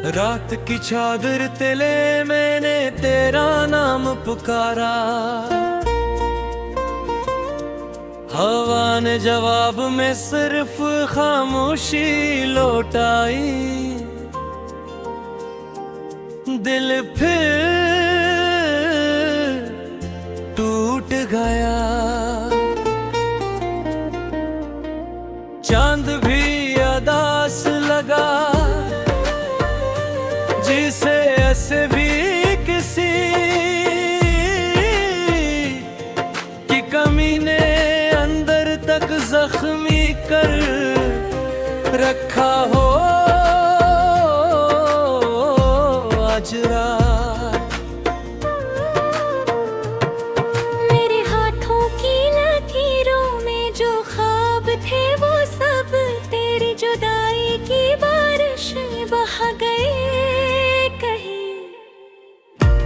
रात की चादर तले मैंने तेरा नाम पुकारा, हवा ने जवाब में सिर्फ खामोशी लौटाई। दिल फिर टूट गया, चांद भी अदास लगा, जिसे ऐसे भी किसी की कमी ने अंदर तक जख्मी कर रखा हो। आज रात मेरे हाथों की लकीरों में जो ख्वाब थे वो सब तेरी जुदाई की बारिश में बहा गए।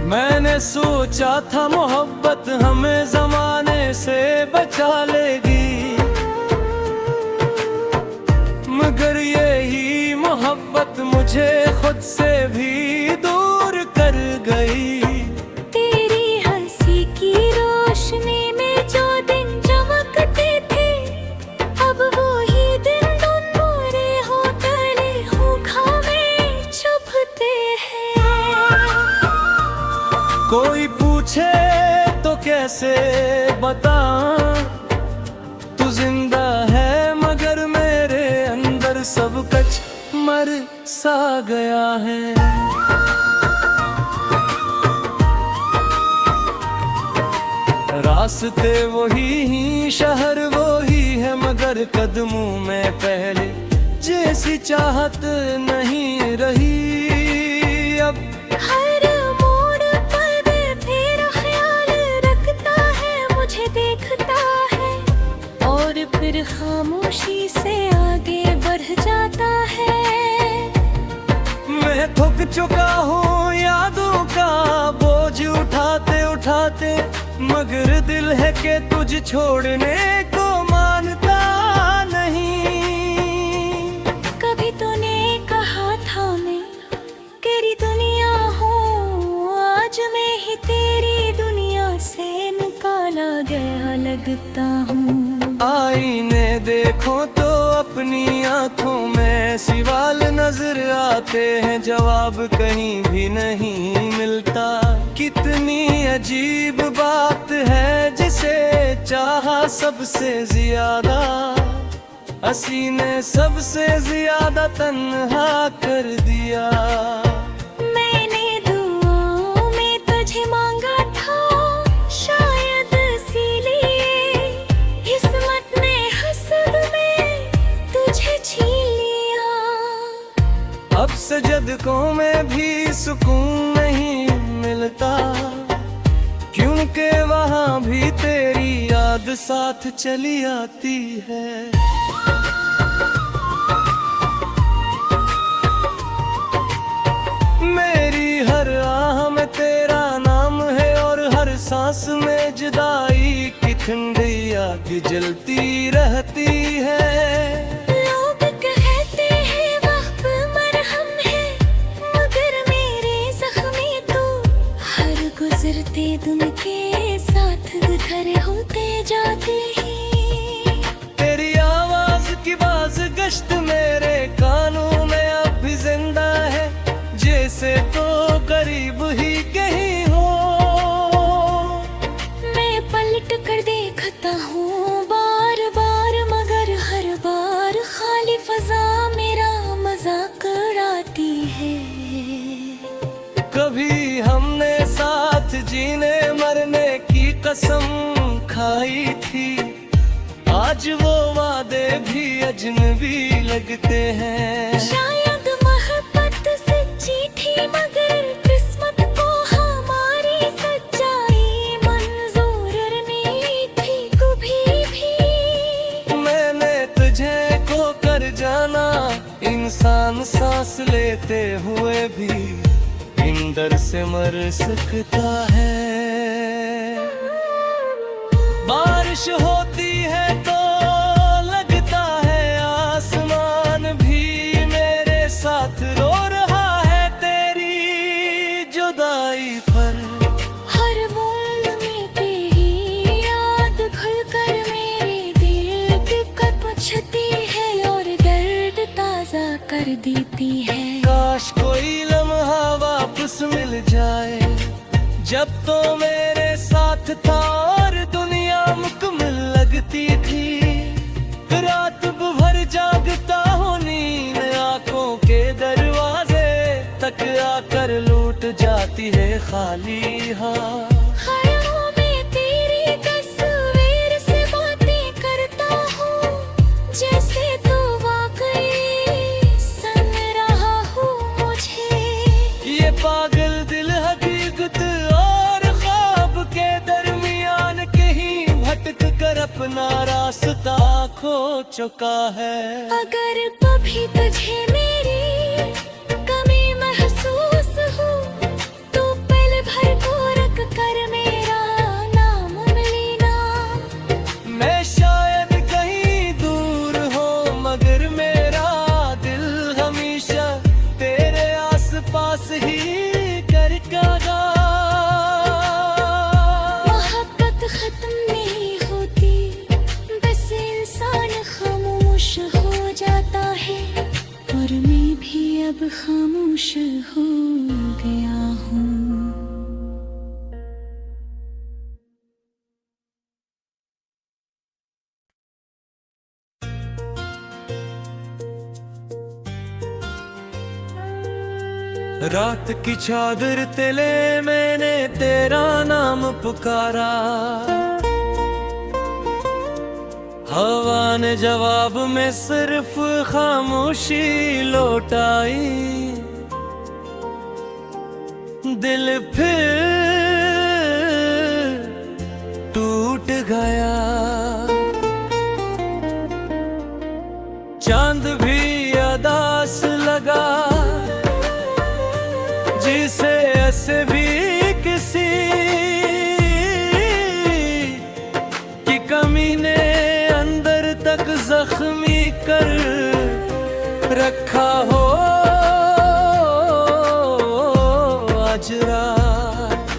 मैंने सोचा था मोहब्बत हमें जमाने से बचा लेगी, मगर यही मोहब्बत मुझे खुद से भी दूर कर गई। तेरी हंसी की रोशनी में जो दिन चमकते थे, अब वो ही दिन तुम मोरे हो तले हो खामे चुभते हैं। कोई पूछे तो कैसे बता, तू जिंदा है मगर मेरे अंदर सब कुछ मर सा गया है। रास्ते वही, शहर वही है, मगर कदमों में पहले जैसी चाहत नहीं रही। अब हर मोड़ पर तेरा ख्याल रखता है, मुझे देखता है और फिर खामोशी से आगे बढ़ जाता है। मैं थक चुका हूँ यादों का बोझ उठाते उठाते, मगर दिल है कि तुझ छोड़ने को मानता नहीं। कभी तूने कहा था मैं तेरी दुनिया हूँ, आज मैं ही तेरी दुनिया से निकाला गया लगता हूँ। आईने देखो तो अपनी आंखों में सवाल नजर आते हैं, जवाब कहीं भी नहीं मिलता। कितनी अजीब बात है, जिसे चाहा सबसे ज्यादा हंसी ने सबसे ज्यादा तन्हा कर दिया। मैंने दुआओं में तुझे मांगा था, शायद इसीलिए किस्मत ने हसद में तुझे छीन लिया। अब सजदकों में भी सुकून नहीं मिलता, क्योंकि वहाँ भी तेरी याद साथ चली आती है। मेरी हर आह में तेरा नाम है और हर सांस में जुदाई की ठंडी आग जलती रहती है। लोग कहते हैं वक्त मरहम है, मगर मेरे जख्मी तो हर गुजरते दिन के साथ घर होते जाते हैं। तेरी आवाज की बाज गश्त मेरे कानों में अब भी जिंदा है, जैसे तो करीब ही कहीं हो। मैं पलट कर देखता हूँ बार बार, मगर हर बार खाली फजा मेरा मजाक उड़ाती है। कभी हमने साथ जीने मरने की कसम खाई थी, आज वो वादे भी अजनबी लगते हैं। शायद मोहब्बत सच्ची थी, मगर किस्मत को हमारी सच्चाई मंजूर नहीं थी कभी भी। मैंने तुझे खो कर जाना, इंसान सांस लेते हुए भी इन डर से मर सकता है। बारिश होती है तो लगता है आसमान भी मेरे साथ रो रहा है। देती है। काश कोई लम्हा वापस मिल जाए जब तो मेरे साथ था और दुनिया मुकम्मल लगती थी। रात भर जागता हूँ, नींद आंखों के दरवाजे तक आकर लूट जाती है खाली। हाँ, ख्यालों में तेरी तस्वीर से बातें करता हूँ, जैसे तू वाकई सुन रहा हूँ मुझे। ये पागल दिल हकीकत और ख्वाब के दरमियान कहीं भटक कर अपना रास्ता खो चुका है। अगर कभी तुझे मेरी कमी महसूस हो तो पल भर को रख कर मेरा नाम लेना। मैं शायद कहीं दूर हो मगर मेरा दिल हमेशा तेरे आसपास ही करता। मोहब्बत खत्म नहीं होती, बस इंसान खामोश हो जाता है, और मैं भी अब खामोश हो गया हूँ। रात की चादर तले मैंने तेरा नाम पुकारा, हवा ने जवाब में सिर्फ खामोशी लौटाई। दिल फिर टूट गया, चांद भी अदास लगा, जिसे ऐसे भी किसी की कमी ने अंदर तक जख्मी कर रखा हो। आज रात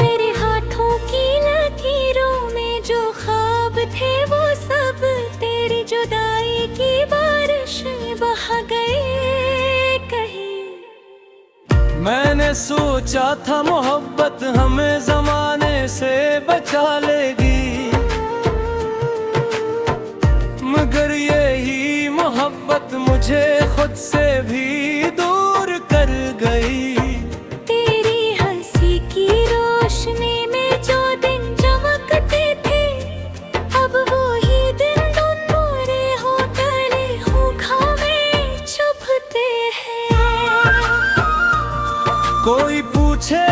मेरे हाथों की लकीरों में जो ख्वाब थे वो सब तेरी जुदाई की बारिश में बहा गए। मैंने सोचा था मोहब्बत हमें जमाने से बचा लेगी, मगर यही मोहब्बत मुझे खुद से भी दूर कर गई। तेरी हंसी की रोशनी में जो दिन चमकते थे, अब वो ही दिन धुन मोरे हो तले हो खामे चुभते हैं। कोई पूछे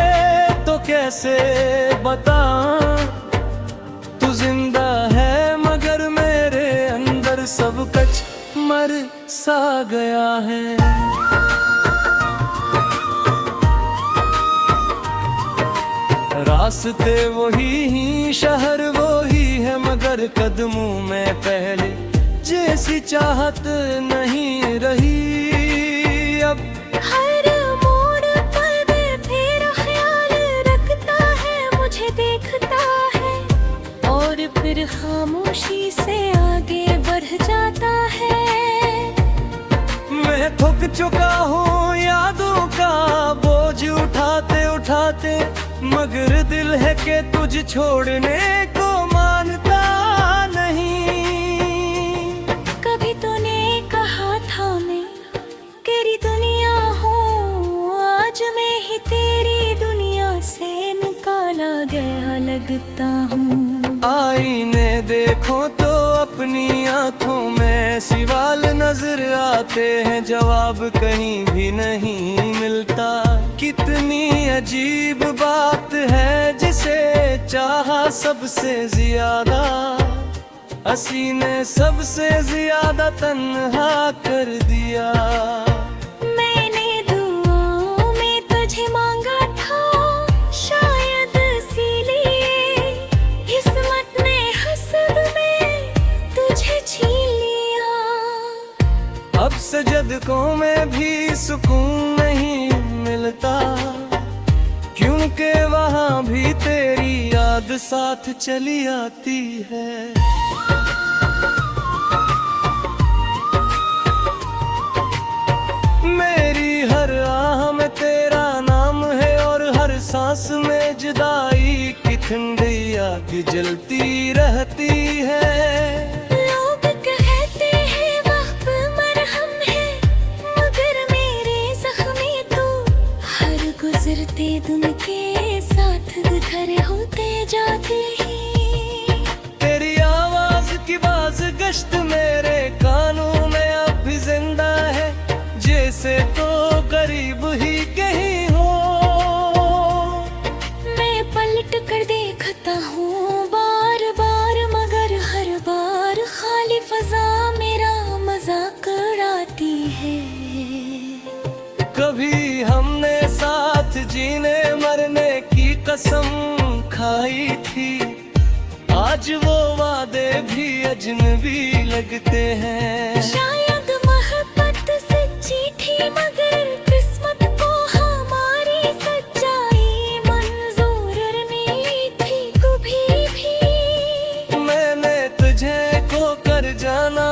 तो कैसे बता तू जिंदा है, मगर मेरे अंदर सब कुछ मर सा गया है। रास्ते वही, शहर वही है, मगर कदमों में पहले जैसी चाहत नहीं रही। अब हर मोड़ पर तेरा ख्याल रखता है, मुझे देखता है और फिर खामोशी से आगे बढ़ जाता है। मैं थक चुका हूँ यादों का बोझ उठाते उठाते, मगर दिल है कि तुझ छोड़ने को मानता नहीं। कभी तूने कहा था मैं तेरी दुनिया हूँ, आज मैं ही तेरी दुनिया से निकाला गया लगता हूँ। आईने देखो तो अपनी आंखों में सवाल नजर आते हैं, जवाब कहीं भी नहीं मिलता। कितनी अजीब बात है जिसे चाहा सबसे ज्यादा, हंसी ने सबसे ज्यादा तन्हा कर दिया। मैंने दुआओं में तुझे मांगा था, शायद इसीलिए किस्मत ने हसद में तुझे छीन लिया। अब सजदकों में भी सुकून नहीं मिलता, क्योंकि वहाँ भी तेरी याद साथ चली आती है। सांस में जुदाई की ठंडी आग जलती रहती है। लोग कहते हैं वक्त मरहम है, मगर मेरे जख्मी तो हर गुजरते दिन के साथ घर होते जाते हैं। तेरी आवाज की बाज गश्त मेरे कानों में अब भी जिंदा है, जैसे तो करीब ही कहीं हो। मैं पलट कर देखता हूँ बार बार, मगर हर बार खाली फजा मेरा मजाक उड़ाती है। कभी हमने साथ जीने मरने की कसम खाई थी, आज वो वादे भी अजनबी लगते हैं। शायद मोहब्बत सच्ची थी, मगर किस्मत को हमारी सच्चाई मंजूर नहीं थी कभी भी। मैंने तुझे खो कर जाना,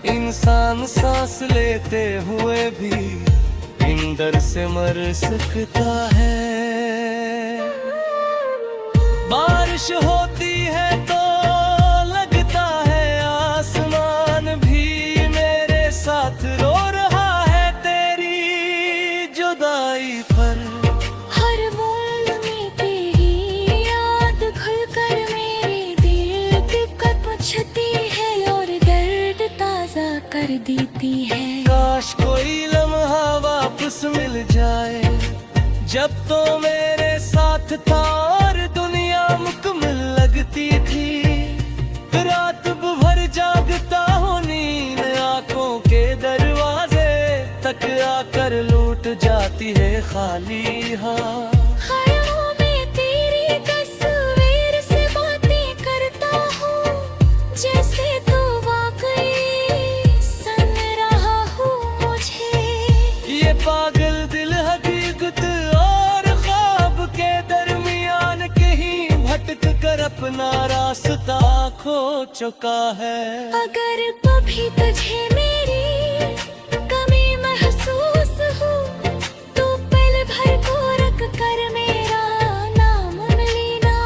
इंसान सांस लेते हुए भी इन डर से मर सकता है। बारिश होती है तो लगता है आसमान भी मेरे साथ रो रहा है तेरी जुदाई पर। हर बूंद में तेरी याद घुलकर मेरे दिल की कट पुछती है और दर्द ताजा कर देती है। काश कोई लम्हा वापस मिल जाए, जब तो मेरे साथ था और दुनिया मुकम्मल लगती थी। रात भर जागता हूँ, नींद आंखों के दरवाजे तक आकर लूट जाती है खाली। हाँ, ख्यालों में तेरी तस्वीर से बातें करता हूँ, जैसे तो वाकई सन रहा हूँ मुझे। ये पागल दिल हकीकत और ख्वाब के दरमियान कहीं भटक कर अपना रास्ता खो चुका है। अगर कभी तुझे मेरी कमी महसूस हो, तो पल भर को रख कर मेरा नाम लेना।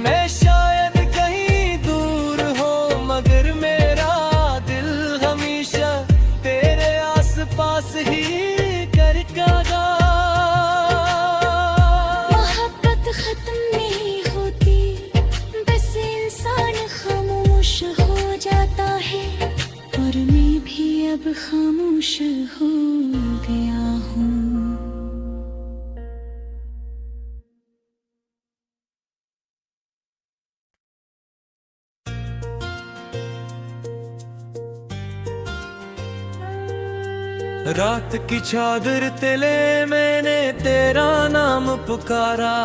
मैं शायद कहीं दूर हो, मगर मेरा दिल हमेशा तेरे आसपास ही करता। मोहब्बत खत्म नहीं होती, बस इंसान खामोश हो जाता है, और मैं भी अब खामोश हो गया हूँ। रात की चादर तले मैंने तेरा नाम पुकारा,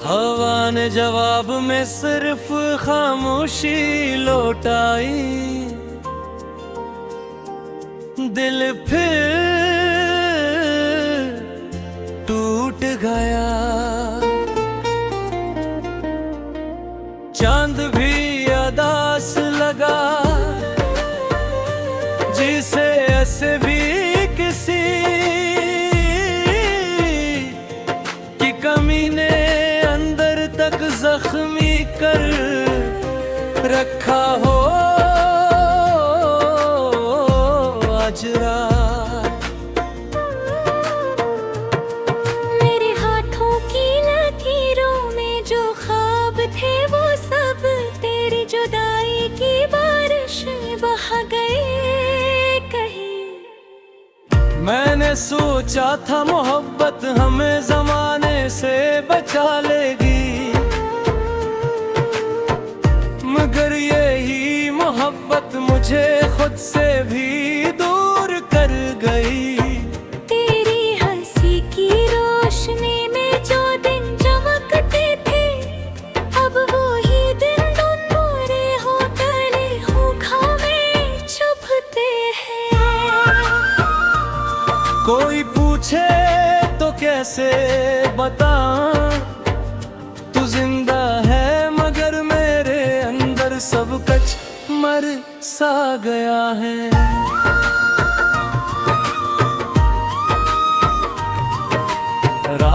हवा ने जवाब में सिर्फ खामोशी लौटाई। दिल फिर टूट गया, चांद भी अदास लगा, जिसे ऐसे भी किसी की कमी ने अंदर तक जख्मी कर रखा हो। आज रात मेरे हाथों की लकीरों में जो ख्वाब थे, वो सब तेरी जुदाई की बारिश में बहा गए कहीं। मैंने सोचा था मोहब्बत हमें जमाने से बचा लेगी, मगर यही मोहब्बत मुझे खुद से भी दूर कर गई। तेरी हंसी की रोशनी में जो दिन चमकते थे, अब वो ही दिन दूर हो तले हो खामे चुभते हैं। कोई पूछे तो कैसे बताऊं, तू जिंदा है मगर मेरे अंदर सब कुछ मर सा गया है।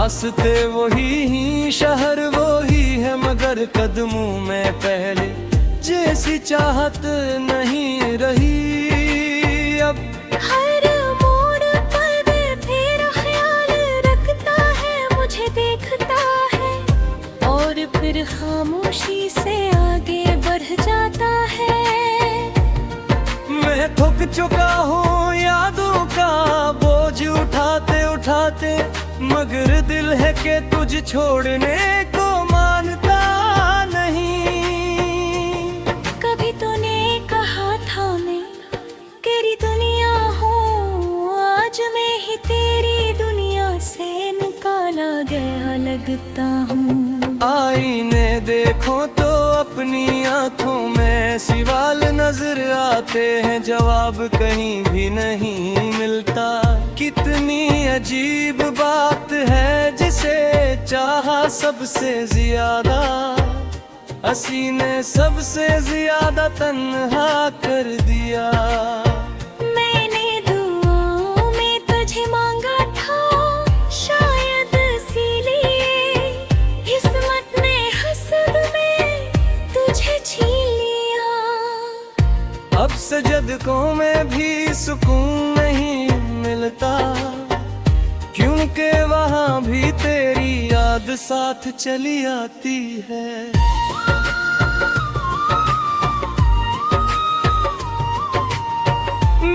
रास्ते वही शहर वही है, मगर कदमों में पहले जैसी चाहत नहीं रही अब। हर मोड़ पर तेरा ख्याल रखता है, मुझे देखता है और फिर खामोशी से आगे बढ़ जाता है। मैं थक चुका हूँ यादों का बोझ उठाते उठाते, मगर दिल है कि तुझे छोड़ने को मानता नहीं। कभी तूने कहा था मैं तेरी दुनिया हूँ, आज मैं ही तेरी दुनिया से निकाला गया लगता हूँ। आईने देखो तो अपनी आंखों में सवाल नजर आते हैं, जवाब कहीं भी नहीं मिलता। कितनी अजीब बात है जिसे चाहा सबसे ज्यादा, हंसी ने सबसे ज्यादा तन्हा कर दिया। मैंने दुआओं में तुझे मांगा था, शायद इसीलिए किस्मत ने हसद में तुझे छीन लिया। अब सजदकों में भी सुकून नहीं मिलता, क्योंकि वहाँ भी तेरी याद साथ चली आती है।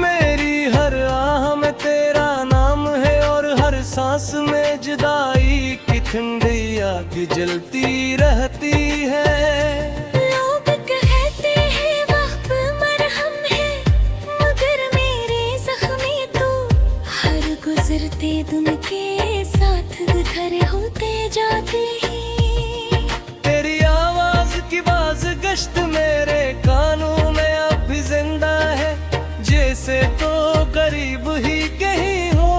मेरी हर आह में तेरा नाम है और हर सांस में जुदाई की ठंडी आग जलती रहती है। लोग कहते हैं वक्त मरहम है, मगर मेरे जख्मी तो हर गुजरते दिन के साथ घर होते जाते हैं। तेरी आवाज की बाज गश्त मेरे कानों में अब भी जिंदा है, जैसे तो करीब ही कहीं हो।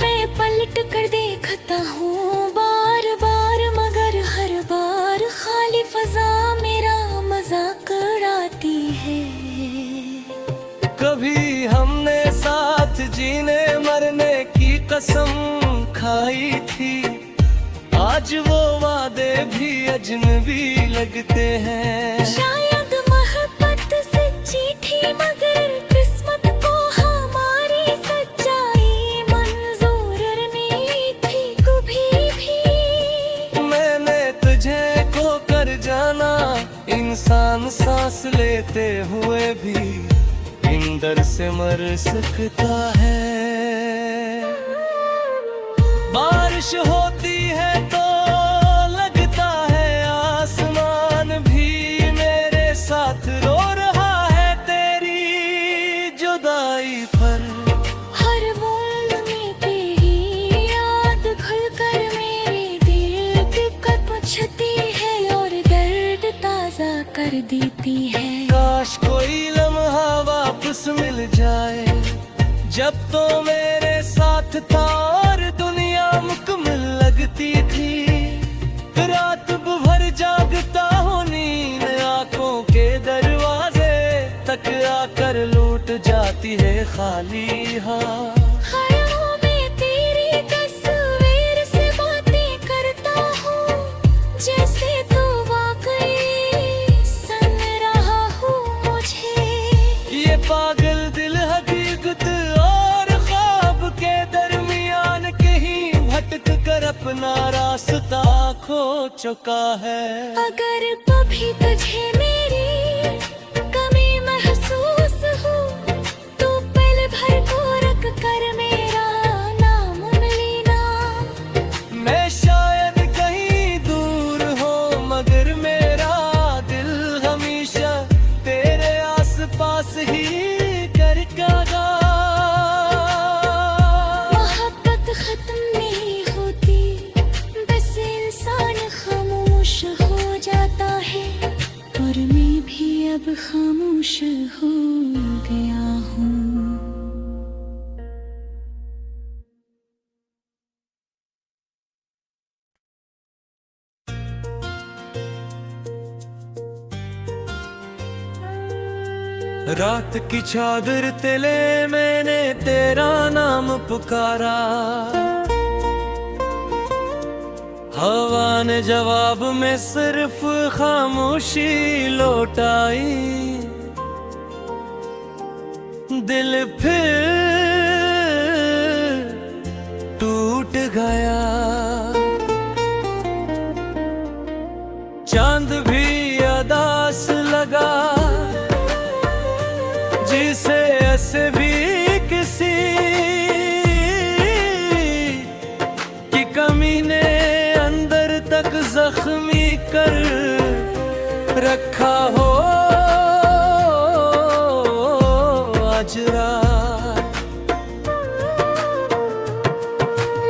मैं पलट कर देखता हूँ बार बार, मगर हर बार खाली फजा मेरा मजाक उड़ाती है। कभी हमने साथ जीने मरने की कसम खाई थी, आज वो वादे भी अजनबी लगते हैं। शायद मोहब्बत सच्ची थी, मगर किस्मत को हमारी सच्चाई मंजूर नहीं थी कभी भी। मैंने तुझे खो कर जाना, इंसान सांस लेते हुए भी इन डर से मर सकता है। बारिश होती है तो लगता है आसमान भी मेरे साथ रो रहा है तेरी जुदाई पर। हर बूंद में तेरी याद घुलकर मेरे दिल की कपछती है और दर्द ताजा कर देती है। काश कोई लम्हा वापस मिल जाए, जब तो मेरे साथ था और दुनिया मुकम्मल लगती थी। रात भर जागता हूँ, नींद आंखों के दरवाजे तक आकर लूट जाती है खाली हाँ। ख्यालों में तेरी तस्वीर से बातें करता हूँ, जैसे तू वाकई सन रहा हूँ मुझे। ये पागल दिल हकीकत और ख्वाब के दरमियान कहीं भटक कर अपना रास्ता खो चुका है। अगर कभी तुझे मेरी कमी महसूस हो, तो पल भर को रख कर मेरा नाम लेना। मैं शायद कहीं दूर हो, मगर मेरा दिल हमेशा तेरे आसपास ही करकेगा। मोहब्बत खत्म नहीं होती, बस इंसान खामोश हो जाता है, और मैं भी अब खामोश हो गया हूँ। रात की चादर तले मैंने तेरा नाम पुकारा, हवा ने जवाब में सिर्फ खामोशी लौटाई। दिल फिर टूट गया। चांद भी अदास लगा, जिसे ऐसे भी किसी की कमी ने अंदर तक जख्मी कर रखा हो। आज रात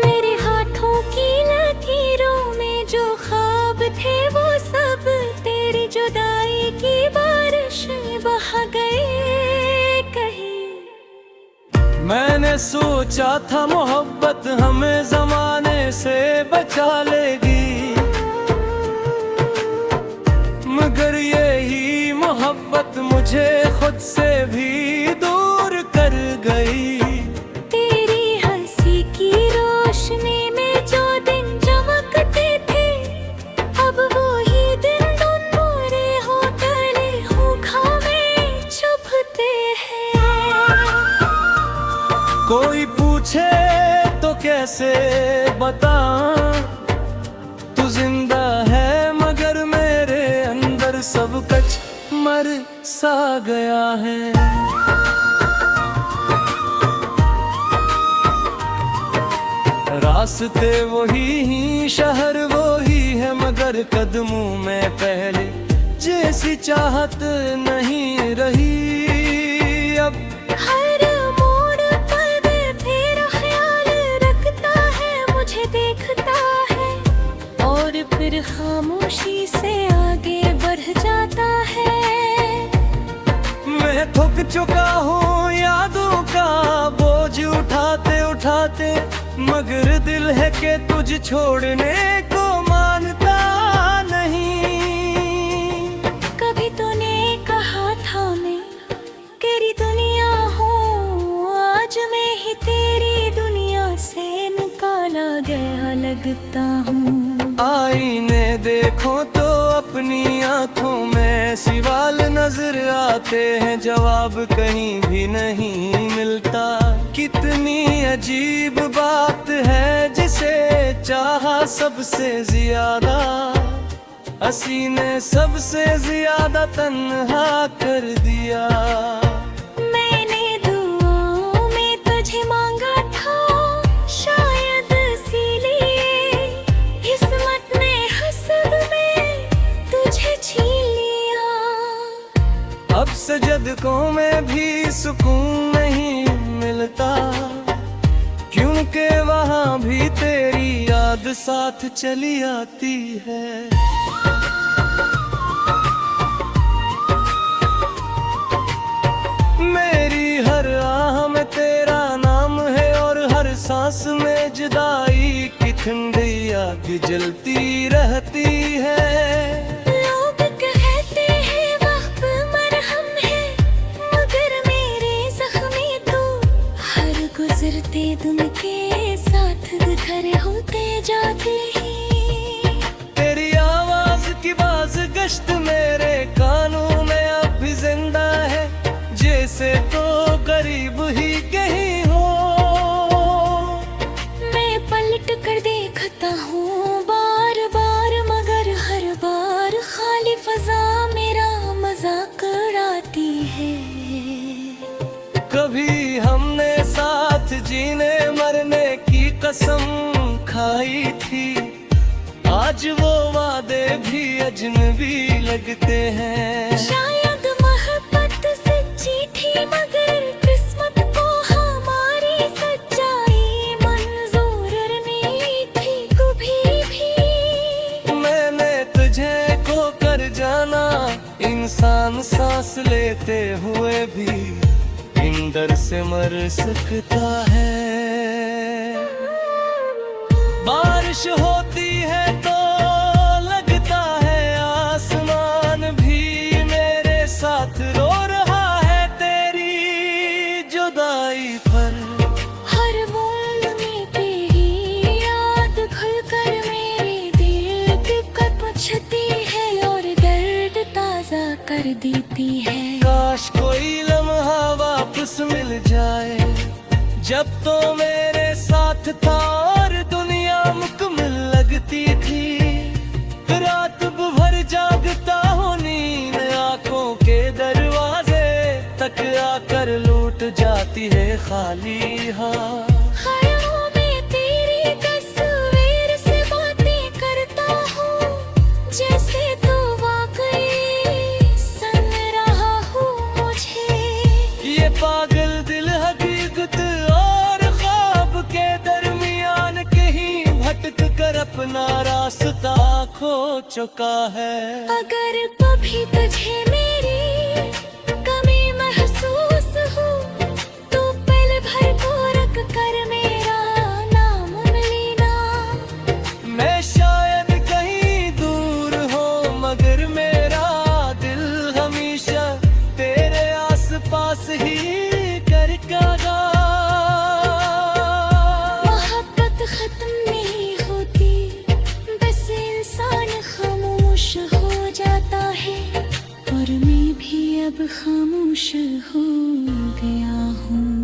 मेरे हाथों की लकीरों में जो ख्वाब थे वो सब तेरी जुदाई की बारिश में बहा गए कहीं। मैंने सोचा था मोहब्बत हमें जमाने से बचा लेगी, मगर यही मोहब्बत मुझे खुद से भी दूर कर गई। तेरी हंसी की रोशनी में जो दिन चमकते थे, अब वो ही दिन धुन मोरे हो तले हो खामे चुभते हैं। कोई पूछे तो कैसे बताऊं तू जिंदा है, मगर मेरे अंदर सब कुछ मर सा गया है। रास्ते वही, शहर वही है, मगर कदमों में पहले जैसी चाहत नहीं रही अब। हर मोड़ पर तेरा ख्याल रखता है, मुझे देखता है और फिर खामोशी से आगे बढ़ जाता है। मैं थक चुका हूँ यादों का बोझ उठाते उठाते, मगर दिल है कि तुझ छोड़ने को मानता नहीं। कभी तूने कहा था मैं तेरी दुनिया हूँ, आज मैं ही तेरी दुनिया से निकाला गया लगता हूँ। आईने देखो तो अपनी आंखों में सवाल नजर आते हैं, जवाब कहीं भी नहीं मिलता। कितनी अजीब बात है, जिसे चाहा सबसे ज्यादा हंसी ने सबसे ज्यादा तन्हा कर दिया। मैंने दुआओं में तुझे मांगा था, शायद इसीलिए किस्मत ने हसद में तुझे छीन लिया। अब सजदों में भी सुकून नहीं मिलता, क्योंकि वहाँ भी तेरी याद साथ चली आती है। मेरी हर आह में तेरा नाम है और हर सांस में जुदाई की ठंडी आग जलती रहती है। लोग कहते हैं वक्त मरहम है, मगर मेरे जख्मी तो हर गुजरते दिन के साथ घर होते जाते हैं। तेरी आवाज की बाज गश्त मेरे कानों में अब भी जिंदा है, जैसे तो करीब ही कहीं हो। मैं पलट कर देखता हूँ बार बार, मगर हर बार खाली फजा मेरा मजाक उड़ाती है। कभी हमने साथ जीने मरने की कसम खाई थी, आज वो वादे भी अजनबी लगते हैं। शायद मोहब्बत सच्ची थी, मगर किस्मत को हमारी सच्चाई मंजूर नहीं थी कभी भी। मैंने तुझे खो कर जाना, इंसान सांस लेते हुए भी इन डर से मर सकता है। बारिश होती है तो लगता है आसमान भी मेरे साथ रो रहा है तेरी जुदाई पर। हर बूंद में तेरी याद घुलकर मेरे देती है। काश कोई लम्हा वापस मिल जाए जब तो मेरे साथ था और दुनिया मुकम्मल लगती थी। रात भर जागता हूँ, नींद आंखों के दरवाजे तक आकर लूट जाती है खाली। हाँ, ख्यालों में तेरी तस्वीर से बातें करता हूँ, जैसे तू वाकई सन रहा हूँ मुझे। ये पागल दिल हकीकत और ख्वाब के दरमियान कहीं भटक कर अपना रास्ता खो चुका है। अगर कभी तुझे मेरी कमी महसूस हो तो पल भर को रख कर मेरा नाम लेना। मैं शायद कहीं दूर हूँ मगर मेरा दिल हमेशा तेरे आसपास ही करता। मोहब्बत खत्म नहीं होती, बस इंसान खामोश हो जाता है, और मैं भी अब खामोश हो गया हूँ।